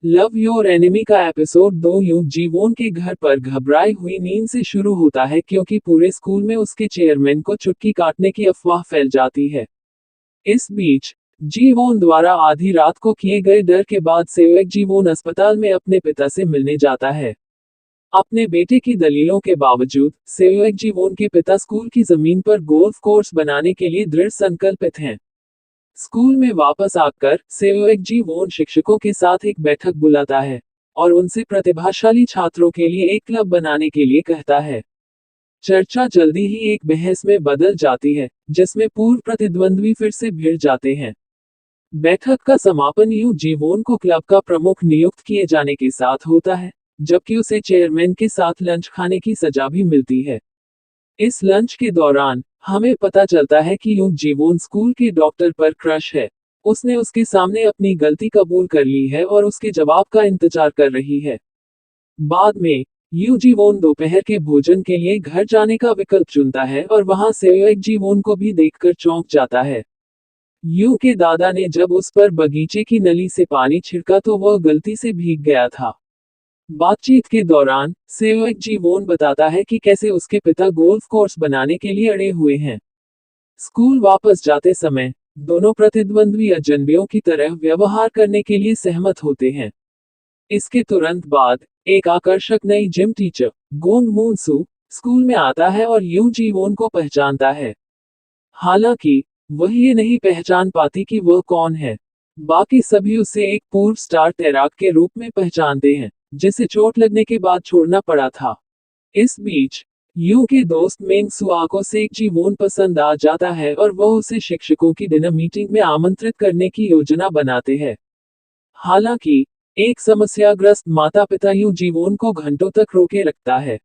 Love your enemy का episode 2 यूं जीवोन के घर पर घबराई हुई नींद से शुरू होता है क्योंकि पूरे स्कूल में उसके चेयरमैन को चुटकी काटने की अफवाह फैल जाती है। इस बीच जीवोन द्वारा आधी रात को किए गए डर के बाद सेवक जीवोन अस्पताल में अपने पिता से मिलने जाता है। अपने बेटे की दलीलों के बावजूद सेवक जीवोन के पिता स्कूल की जमीन पर गोल्फ कोर्स बनाने के लिए दृढ़ संकल्पित हैं। स्कूल में वापस आकर सेवक जीवोन शिक्षकों के साथ एक बैठक बुलाता है और उनसे प्रतिभाशाली छात्रों के लिए एक क्लब बनाने के लिए कहता है। चर्चा जल्दी ही एक बहस में बदल जाती है, जिसमें पूर्व प्रतिद्वंद्वी फिर से भिड़ जाते हैं। बैठक का समापन यूं जीवोन को क्लब का प्रमुख नियुक्त किए जाने के साथ होता है, जबकि उसे चेयरमैन के साथ लंच खाने की सजा भी मिलती है। इस लंच के दौरान हमें पता चलता है कि यूं जीवोन स्कूल के डॉक्टर पर क्रश है। उसने उसके सामने अपनी गलती कबूल कर ली है और उसके जवाब का इंतजार कर रही है। बाद में यू जीवोन दोपहर के भोजन के लिए घर जाने का विकल्प चुनता है और वहां सेवक जीवोन को भी देखकर चौंक जाता है। यू के दादा ने जब उस पर बगीचे की नली से पानी छिड़का तो वह गलती से भीग गया था। बातचीत के दौरान सेवक जीवोन बताता है कि कैसे उसके पिता गोल्फ कोर्स बनाने के लिए अड़े हुए हैं। स्कूल वापस जाते समय दोनों प्रतिद्वंद्वी अजनबियों की तरह व्यवहार करने के लिए सहमत होते हैं। इसके तुरंत बाद एक आकर्षक नई जिम टीचर गोंग मूनसू स्कूल में आता है और यू जीवोन को पहचानता है। हालांकि वह ये नहीं पहचान पाती कि वह कौन है। बाकी सभी उसे एक पूर्व स्टार तैराक के रूप में पहचानते हैं, जिसे चोट लगने के बाद छोड़ना पड़ा था। इस बीच यू के दोस्त मेंग सुआको से जीवोन पसंद आ जाता है और वह उसे शिक्षकों की डिनर मीटिंग में आमंत्रित करने की योजना बनाते हैं। हालांकि एक समस्याग्रस्त माता पिता यू जीवोन को घंटों तक रोके रखता है।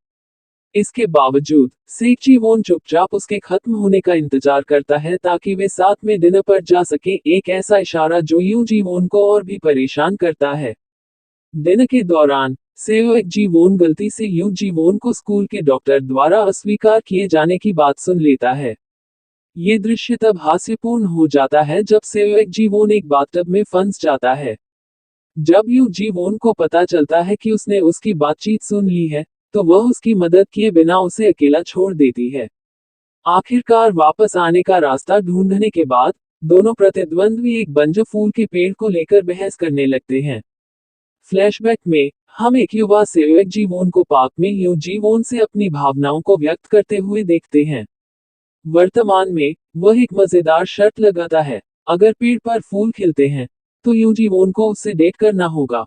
इसके बावजूद सेक जीवोन चुपचाप उसके खत्म होने का इंतजार करता है ताकि वे साथ में डिनर पर जा सके, एक ऐसा इशारा जो यू जीवोन को और भी परेशान करता है। दिन के दौरान सेवक जीवोन गलती से यू जीवोन को स्कूल के डॉक्टर द्वारा अस्वीकार किए जाने की बात सुन लेता है। ये दृश्य तब हास्यपूर्ण हो जाता है जब सेवक जीवोन एक बाथटब में फंस जाता है। जब यू जीवोन को पता चलता है कि उसने उसकी बातचीत सुन ली है, तो वह उसकी मदद किए बिना उसे अकेला छोड़ देती है। आखिरकार वापस आने का रास्ता ढूंढने के बाद दोनों प्रतिद्वंद्वी एक बंज फूल के पेड़ को लेकर बहस करने लगते हैं। फ्लैशबैक में हम एक युवा सेवक जीवोन को पार्क में यू जीवोन से अपनी भावनाओं को व्यक्त करते हुए देखते हैं। वर्तमान में वह एक मजेदार शर्त लगाता है, अगर पेड़ पर फूल खिलते हैं तो यू जीवोन को उससे डेट करना होगा।